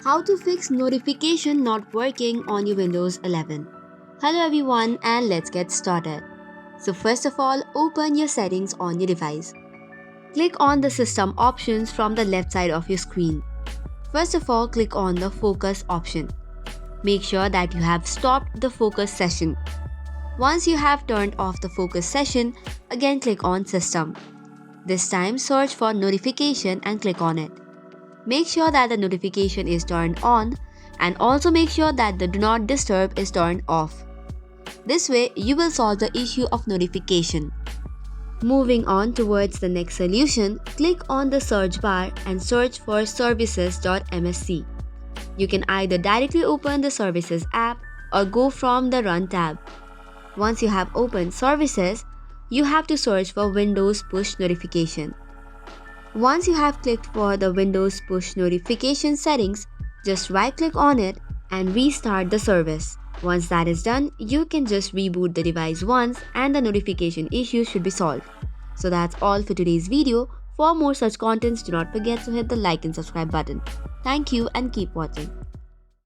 How to fix notification not working on your Windows 11. Hello everyone and let's get started. So first of all, open your settings on your device. Click on the system options from the left side of your screen. First of all, click on the focus option. Make sure that you have stopped the focus session. Once you have turned off the focus session, again click on system. This time search for notification and click on it. Make sure that the notification is turned on and also make sure that the do not disturb is turned off. This way you will solve the issue of notification. Moving on towards the next solution, click on the search bar and search for services.msc. You can either directly open the services app or go from the run tab. Once you have opened services, you have to search for Windows push notification. Once you have clicked for the Windows push notification settings, just right click on it and restart the service. Once that is done, you can just reboot the device once and the notification issue should be solved. So that's all for today's video. For more such contents, do not forget to hit the like and subscribe button. Thank you and keep watching.